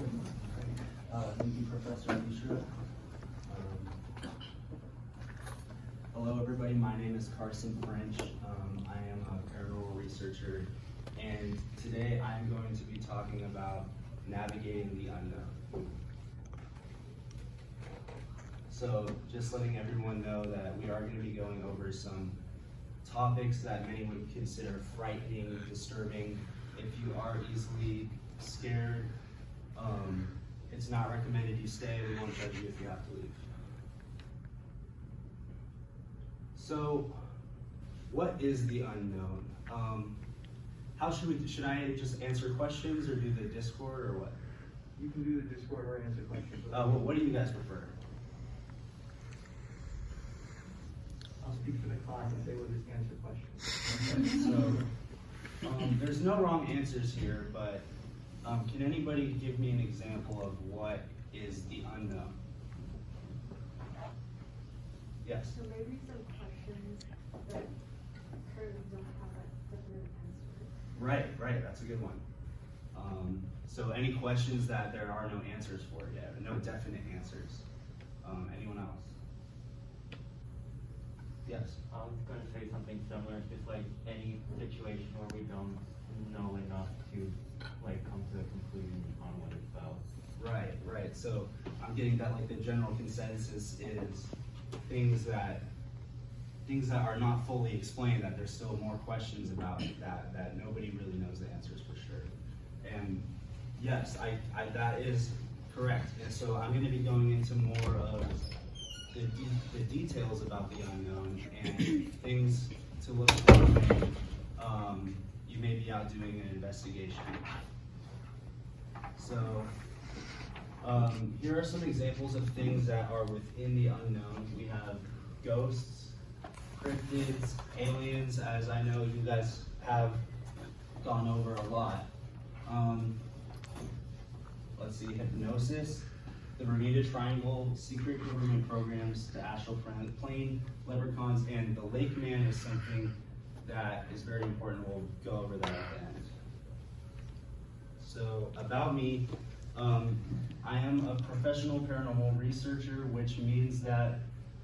Thank you, Professor Mishra. Hello, everybody. My name is Carson French. I am a paranormal researcher, and today I am going to be talking about navigating the unknown. So, just letting everyone know that we are going to be going over some topics that many would consider frightening, disturbing. If you are easily scared, it's not recommended you stay. We won't judge you if you have to leave. So, what is the unknown? How should I just answer questions or do the Discord or what? You can do the Discord or answer questions. What do you guys prefer? I'll speak for the class and say we'll just answer questions. So, there's no wrong answers here, but can anybody give me an example of what is the unknown? Yes? So maybe some questions that currently don't have a definite answer. Right, that's a good one. So any questions that there are no answers for yet, no definite answers? Anyone else? Yes? I was going to say something similar. It's just like any situation where we don't know enough to come to a conclusion on what it's about. Right. So I'm getting that the general consensus is things that are not fully explained, that there's still more questions about that nobody really knows the answers for sure. And yes, I that is correct. And so I'm going to be going into more of the details about the unknown and things to look for when you may be out doing an investigation. So here are some examples of things that are within the unknown. We have ghosts, cryptids, aliens, as I know you guys have gone over a lot. Let's see, hypnosis, the Bermuda Triangle, secret government programs, the astral plane, leprechauns, and the lake man is something that is very important. We'll go over that at the end. So about me, I am a professional paranormal researcher, which means that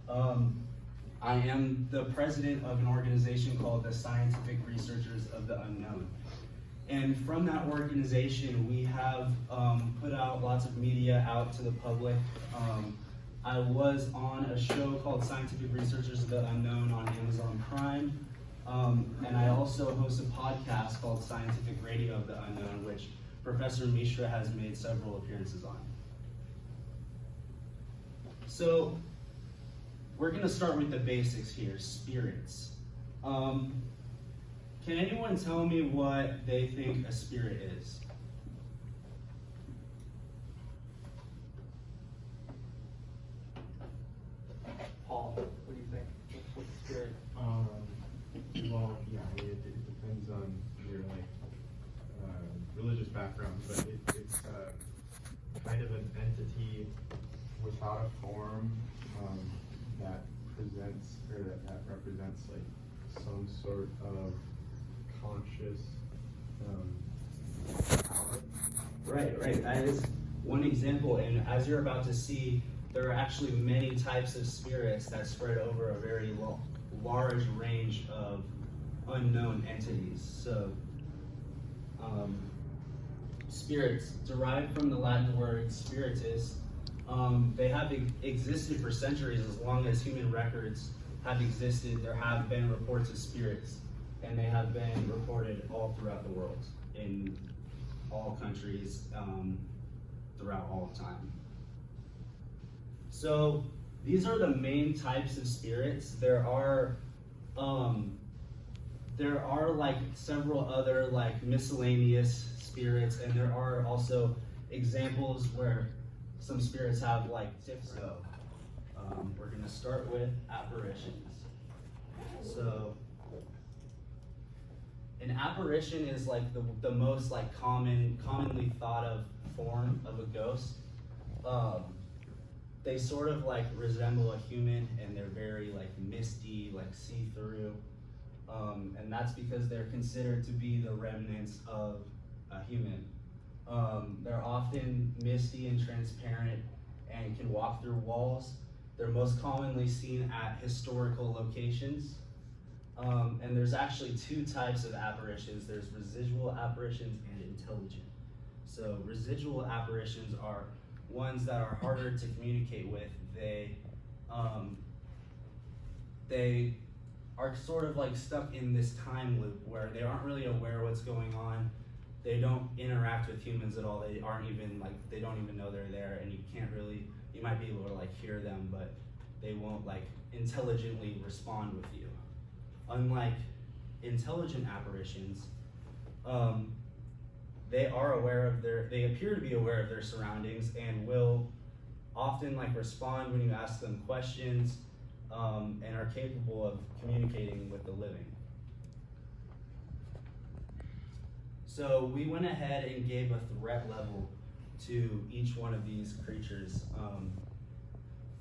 I am the president of an organization called the Scientific Researchers of the Unknown. And from that organization, we have put out lots of media out to the public. I was on a show called Scientific Researchers of the Unknown on Amazon Prime. And I also host a podcast called Scientific Radio of the Unknown, which Professor Mishra has made several appearances on. So, we're going to start with the basics here, spirits. Can anyone tell me what they think a spirit is? Paul, what do you think? What's the spirit? Well, yeah, it depends on your religious background, but it's kind of an entity without a form that presents or that represents some sort of conscious power. Right. That is one example, and as you're about to see, there are actually many types of spirits that spread over a very large range of unknown entities. So, spirits, derived from the Latin word spiritus, they have existed for centuries. As long as human records have existed, there have been reports of spirits, and they have been reported all throughout the world, in all countries, throughout all of time. So these are the main types of spirits. There are several other miscellaneous spirits, and there are also examples where some spirits have different. So we're going to start with apparitions. So an apparition is the most commonly thought of form of a ghost. They sort of resemble a human, and they're very misty, see-through, and that's because they're considered to be the remnants of a human. They're often misty and transparent and can walk through walls. They're most commonly seen at historical locations. And there's actually two types of apparitions. There's residual apparitions and intelligent. So residual apparitions are ones that are harder to communicate with. They are sort of like stuck in this time loop where they aren't really aware what's going on. They don't interact with humans at all. They aren't even like, they don't even know they're there, and you can't really, you might be able to like hear them, but they won't like intelligently respond with you. Unlike intelligent apparitions, they appear to be aware of their surroundings and will often like respond when you ask them questions, and are capable of communicating with the living. So we went ahead and gave a threat level to each one of these creatures.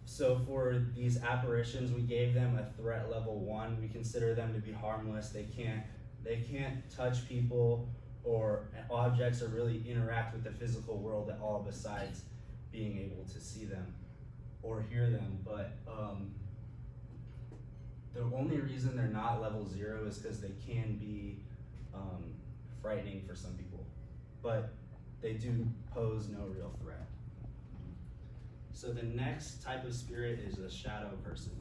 So for these apparitions, we gave them a threat level 1. We consider them to be harmless. They can't touch people or objects or really interact with the physical world at all, besides being able to see them or hear them. But the only reason they're not level 0 is because they can be frightening for some people, but they do pose no real threat. So the next type of spirit is a shadow person.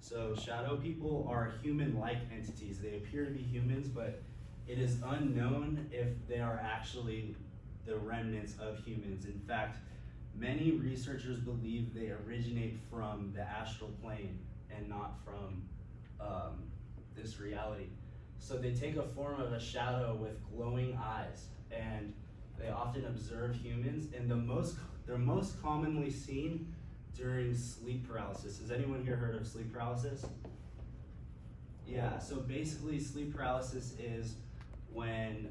So shadow people are human-like entities. They appear to be humans, but it is unknown if they are actually the remnants of humans. In fact, many researchers believe they originate from the astral plane and not from this reality. So they take a form of a shadow with glowing eyes, and they often observe humans, and they're most commonly seen during sleep paralysis. Has anyone here heard of sleep paralysis? Yeah, so basically sleep paralysis is when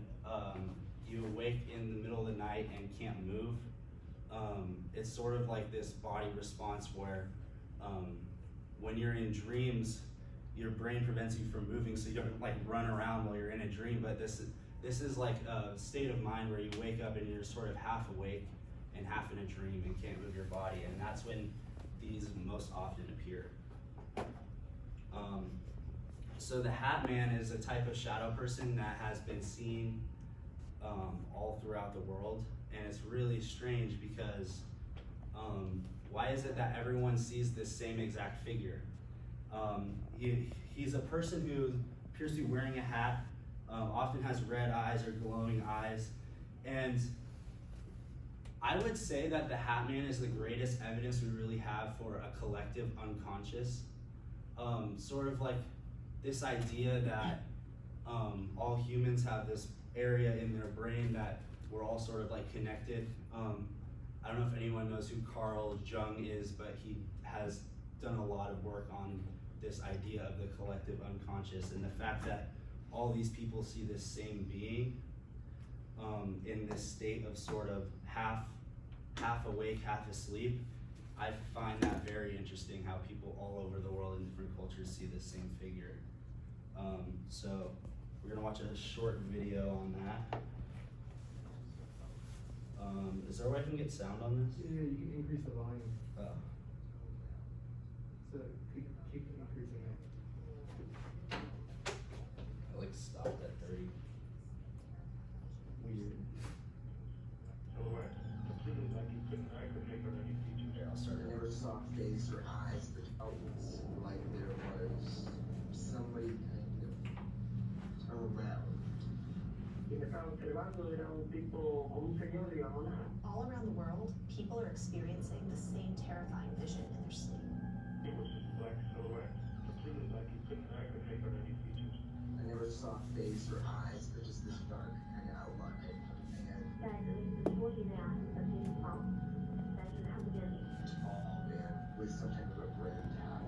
you awake in the middle of the night and can't move. It's sort of like this body response where when you're in dreams, your brain prevents you from moving, so you don't like run around while you're in a dream. But this is like a state of mind where you wake up and you're sort of half awake and half in a dream and can't move your body, and that's when these most often appear. So the Hat Man is a type of shadow person that has been seen all throughout the world, and it's really strange because why is it that everyone sees this same exact figure? He's a person who appears to be wearing a hat, often has red eyes or glowing eyes, and I would say that the Hat Man is the greatest evidence we really have for a collective unconscious. Sort of like this idea that all humans have this area in their brain that we're all sort of like connected. I don't know if anyone knows who Carl Jung is, but he has done a lot of work on this idea of the collective unconscious, and the fact that all these people see this same being in this state of sort of half awake, half asleep. I find that very interesting, how people all over the world in different cultures see this same figure. So we're gonna watch a short video on that. Is there a way I can get sound on this? Yeah, you can increase the volume. Oh. So keep increasing it. I like stopped at 30. Weird. Here, I'll start I it. never saw a face or eyes that felt like there was somebody kind of around. All around the world, people are experiencing the same terrifying vision in their sleep. I never saw a face or eyes, but just this dark kind of outline. And 在人类的玻璃那样的地方，但是看不见你。 tall man with some type of a brain tap.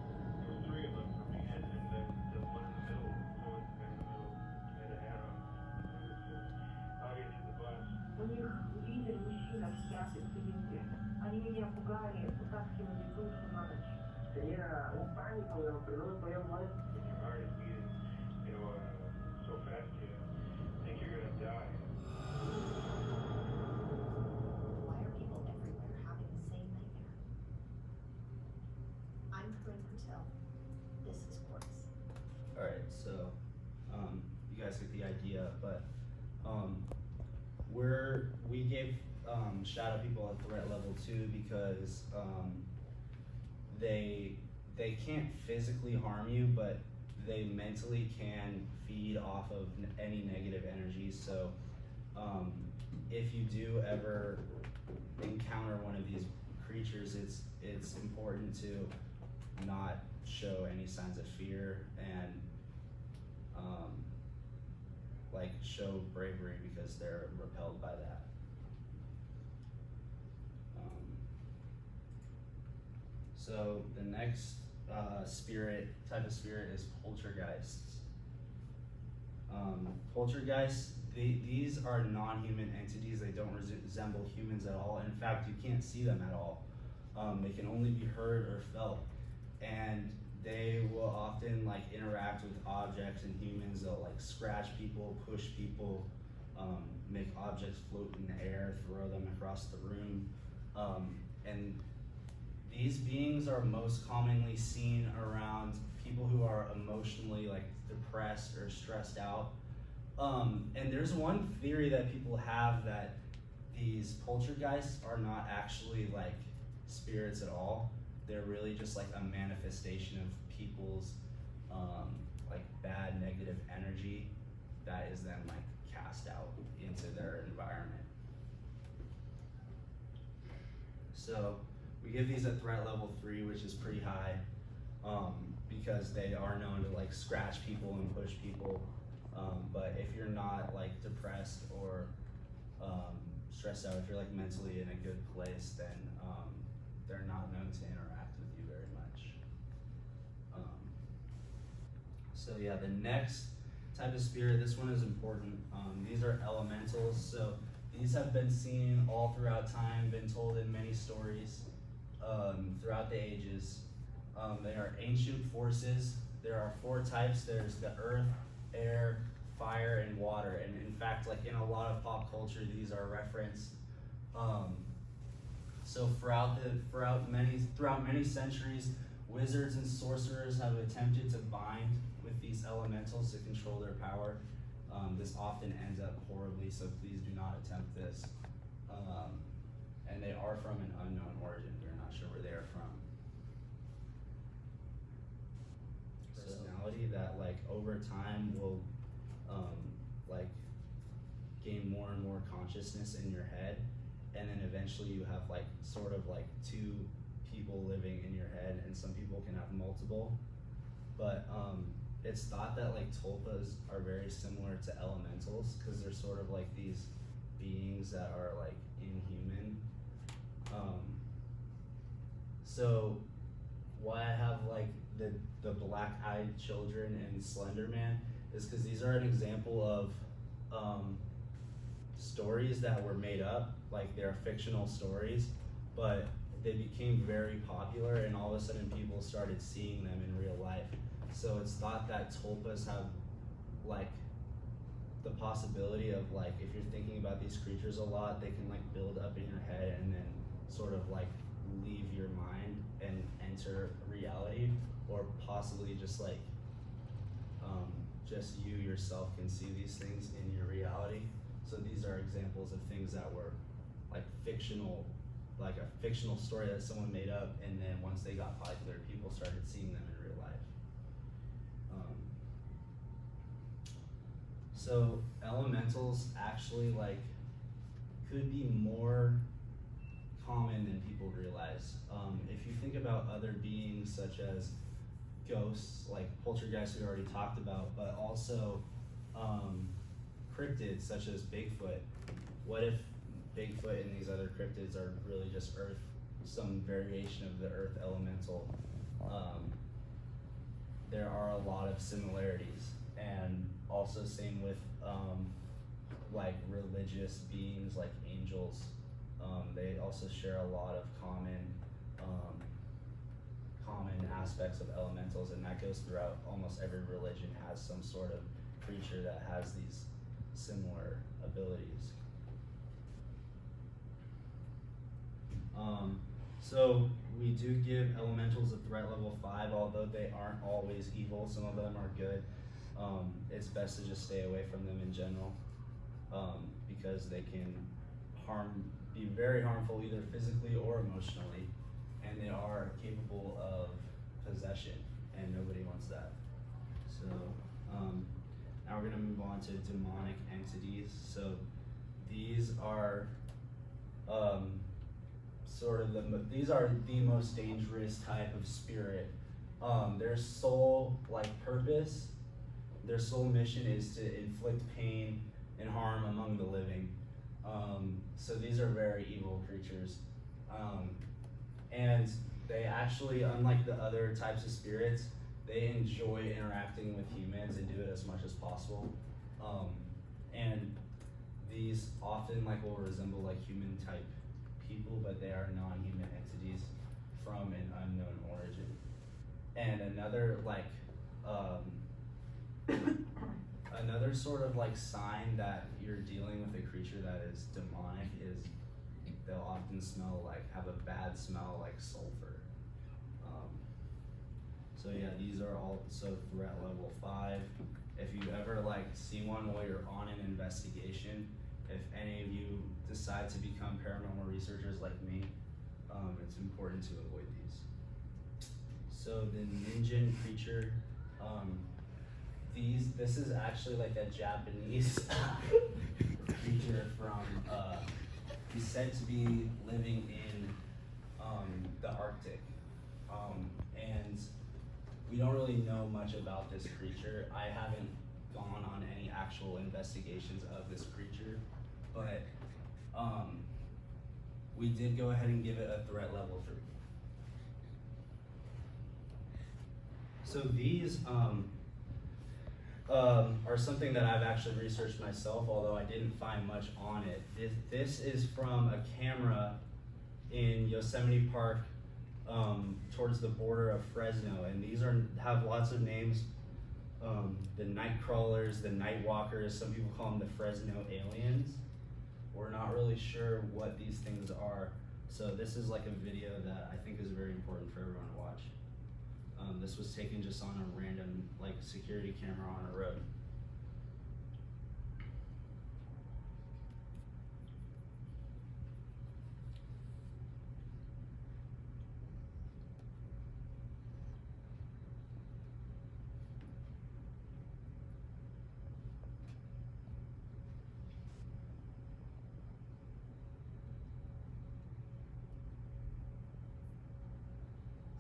У них видели мужчина в шляпе в цилиндре. Они меня пугали, утаскивали душу на ночь. Tenía un pánico de lo que no me podía mover. I'm Corinne Coutel. This is Quartz. Alright, so, you guys get the idea, but, we gave, shadow people a threat level 2 because, they can't physically harm you, but they mentally can feed off of any negative energy. So, if you do ever encounter one of these creatures, it's important to not show any signs of fear and like show bravery because they're repelled by that. So the next type of spirit is poltergeists. Poltergeists, these are non-human entities. They don't resemble humans at all. In fact, you can't see them at all. They can only be heard or felt, and they will often like interact with objects and humans. They'll like scratch people, push people, make objects float in the air, throw them across the room, and these beings are most commonly seen around people who are emotionally like depressed or stressed out. And there's one theory that people have that these poltergeists are not actually like spirits at all. They're really just like a manifestation of people's like bad negative energy that is then like cast out into their environment. So we give these a threat level 3, which is pretty high, because they are known to like scratch people and push people. But if you're not like depressed or stressed out, if you're like mentally in a good place, then they're not known to interact with you very much. So yeah, the next type of spirit, this one is important. These are elementals. So these have been seen all throughout time, been told in many stories throughout the ages. They are ancient forces. There are 4 types. There's the earth, air, fire, and water. And in fact, like in a lot of pop culture, these are referenced. So throughout many centuries, wizards and sorcerers have attempted to bind with these elementals to control their power. This often ends up horribly, so please do not attempt this. And they are from an unknown origin. We're not sure where they are from. Personality that like over time will like gain more and more consciousness in your head, and then eventually you have like sort of like 2 people living in your head, and some people can have multiple. But it's thought that like tulpas are very similar to elementals because they're sort of like these beings that are like inhuman. So why I have like the black-eyed children and Slender Man is because these are an example of stories that were made up, like they're fictional stories, but they became very popular, and all of a sudden people started seeing them in real life. So it's thought that tulpas have like the possibility of like, if you're thinking about these creatures a lot, they can like build up in your head and then sort of like leave your mind and enter reality, or possibly just like just you yourself can see these things in your reality. So these are examples of things that were like fictional, like a fictional story that someone made up, and then once they got popular, people started seeing them in real life. So elementals actually like could be more common than people realize. If you think about other beings such as ghosts, like poltergeists we already talked about, but also cryptids such as Bigfoot. What if Bigfoot and these other cryptids are really just Earth, some variation of the Earth elemental? There are a lot of similarities, and also same with like religious beings like angels. They also share a lot of common aspects of elementals, and that goes throughout almost every religion, has some sort of creature that has these similar abilities. So we do give elementals a threat level 5, although they aren't always evil. Some of them are good. It's best to just stay away from them in general, because they can be very harmful either physically or emotionally, and they are capable of possession, and nobody wants that. So now we're gonna move on to demonic entities. So these are these are the most dangerous type of spirit. Their sole purpose, their sole mission is to inflict pain and harm among the living. So these are very evil creatures. And they actually, unlike the other types of spirits, they enjoy interacting with humans and do it as much as possible. And these often will resemble human type people, but they are non-human entities from an unknown origin. And another another sort of sign that you're dealing with a creature that is demonic is they'll often smell have a bad smell like sulfur. So yeah, these are also threat level 5. If you ever see one while you're on an investigation, if any of you decide to become paranormal researchers like me, it's important to avoid these. So the Ninjin creature, this is actually a Japanese creature from, he's said to be living in the Arctic. And we don't really know much about this creature. I haven't gone on any actual investigations of this creature, but we did go ahead and give it a threat level 3. So these are something that I've actually researched myself, although I didn't find much on it. This is from a camera in Yosemite Park, towards the border of Fresno, and these have lots of names. The night crawlers, the night walkers, some people call them the Fresno aliens. We're not really sure what these things are, so this is a video that I think is very important for everyone to watch. This was taken just on a random security camera on a road.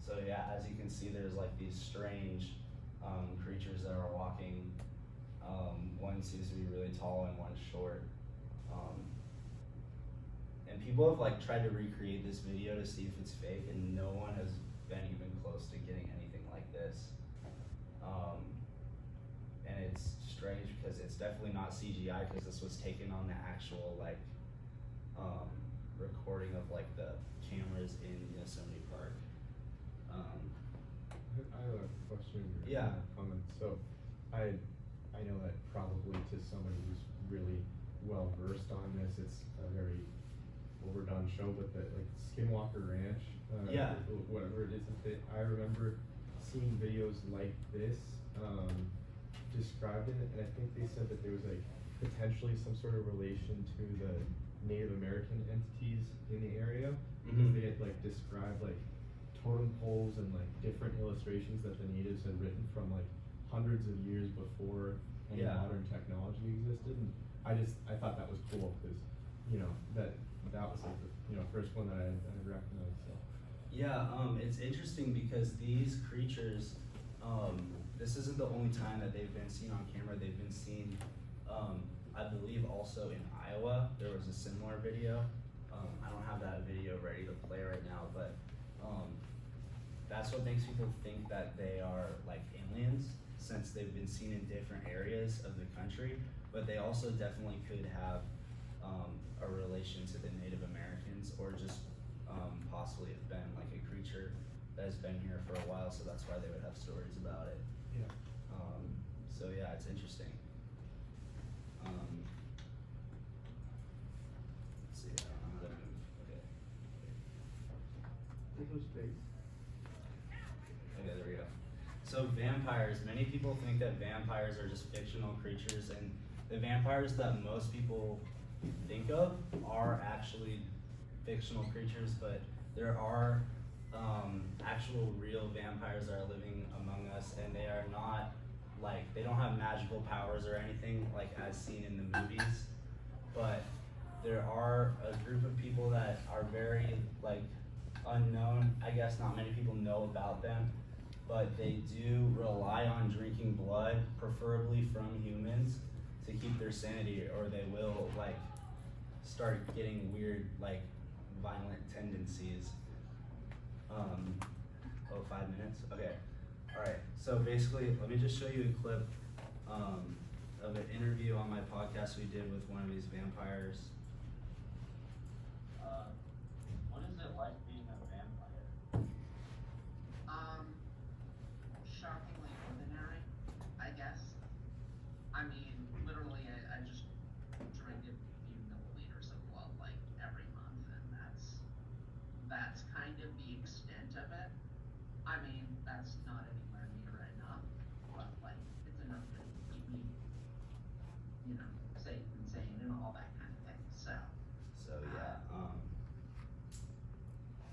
So yeah, as you can see, there's these strange creatures that are walking. One seems to be really tall and one's short. And people have tried to recreate this video to see if it's fake, and no one has been even close to getting anything like this. And it's strange because it's definitely not CGI, because this was taken on the actual recording of the cameras in Yosemite Park. I have a question. Yeah. Comment. So, I know that probably to somebody who's really well versed on this, it's a very overdone show, but the Skinwalker Ranch, Yeah. whatever it is, I remember seeing videos like this described in it, and I think they said that there was potentially some sort of relation to the Native American entities in the area, because they had described totem poles and different illustrations that the natives had written from hundreds of years before any modern technology existed. And I thought that was cool, because that was the first one that I recognized. So Yeah, it's interesting because these creatures, this isn't the only time that they've been seen on camera. They've been seen, I believe, also in Iowa. There was a similar video. I don't have that video ready to play right now, but that's what makes people think that they are aliens, since they've been seen in different areas of the country. But they also definitely could have a relation to the Native Americans, or just possibly have been a creature that has been here for a while, so that's why they would have stories about it. yeah. So yeah, it's interesting. Let's see, I don't know how to move. Okay. This was the Okay, there we go. So vampires, many people think that vampires are just fictional creatures, and the vampires that most people think of are actually fictional creatures, but there are actual real vampires that are living among us, and they are not like, they don't have magical powers or anything like as seen in the movies, but there are a group of people that are very like unknown. I guess not many people know about them, but they do rely on drinking blood, preferably from humans, to keep their sanity, or they will like start getting weird, like violent tendencies. 5 minutes? Okay. Alright, so basically, let me just show you a clip of an interview on my podcast we did with one of these vampires. What is it like being a vampire? Shockingly ordinary, I guess. I mean, literally, I just drink a few milliliters of blood like every month, and that's kind of the extent of it. I mean, that's not anywhere near enough, but like, it's enough to keep me, you know, safe and sane and all that kind of thing, so.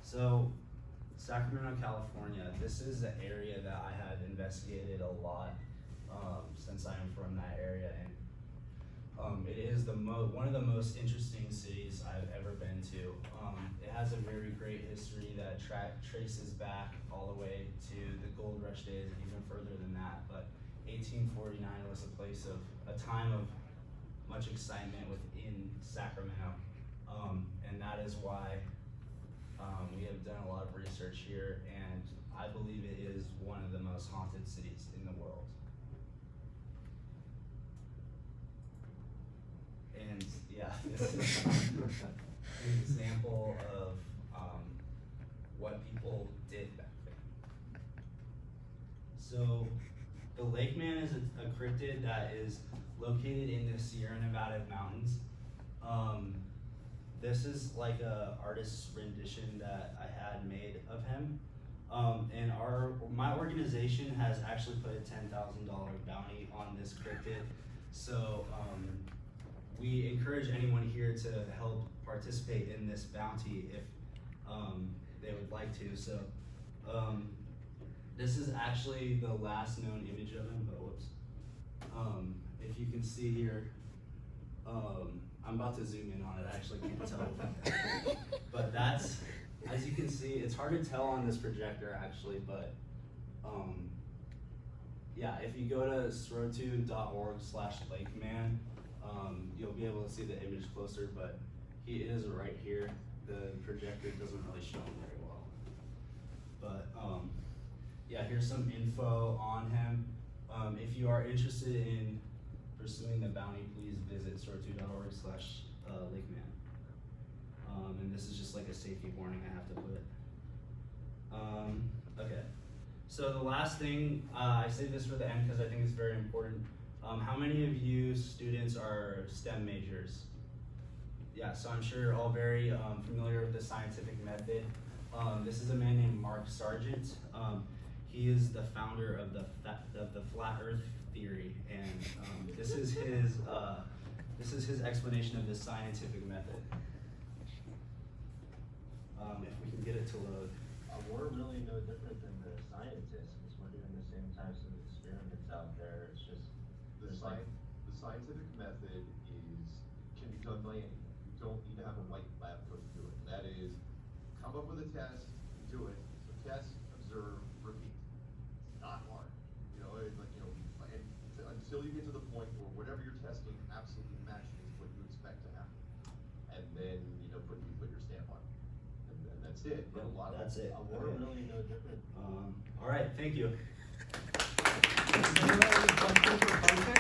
So Sacramento, California, this is an area that I have investigated a lot since I am from that area, and it is one of the most interesting cities I've ever been to. It has a very great history that traces back all the way to the gold rush days, and even further than that, but 1849 was a time of much excitement within Sacramento, and that is why we have done a lot of research here, and I believe it is one of the most haunted cities in the world. And yeah, this is an example of what people did back then. So the Lake Man is a cryptid that is located in the Sierra Nevada mountains. This is like a artist's rendition that I had made of him. And my organization has actually put a $10,000 bounty on this cryptid. So we encourage anyone here to help participate in this bounty if they would like to. So this is actually the last known image of him, but whoops. If you can see here, I'm about to zoom in on it, I actually can't tell. But that's, as you can see, it's hard to tell on this projector actually, but yeah, if you go to srotu.org/lakeman, you'll be able to see the image closer, but he is right here. The projector doesn't really show him very well. But yeah, here's some info on him. If you are interested in pursuing the bounty, please visit srotu.org/lakeman. And this is just like a safety warning I have to put. Okay. So the last thing, I say this for the end because I think it's very important. How many of you students are STEM majors? Yeah, so I'm sure you're all very familiar with the scientific method. This is a man named Mark Sargent. He is the founder of the flat Earth theory, and this is his explanation of the scientific method. If we can get it to load. We're really no different than the scientists, because we're doing the same types of experiments out there. It's just The scientific method can be done by anyone. You don't need to have a white lab coat to do it. That is, come up with a test, do it. So test, observe, repeat. It's not hard. Until you get to the point where whatever you're testing absolutely matches what you expect to happen. And then, put your stamp on it. And that's it. But a lot of That's it. we're Okay. really no different. All right, thank you. Does anyone have any questions or content?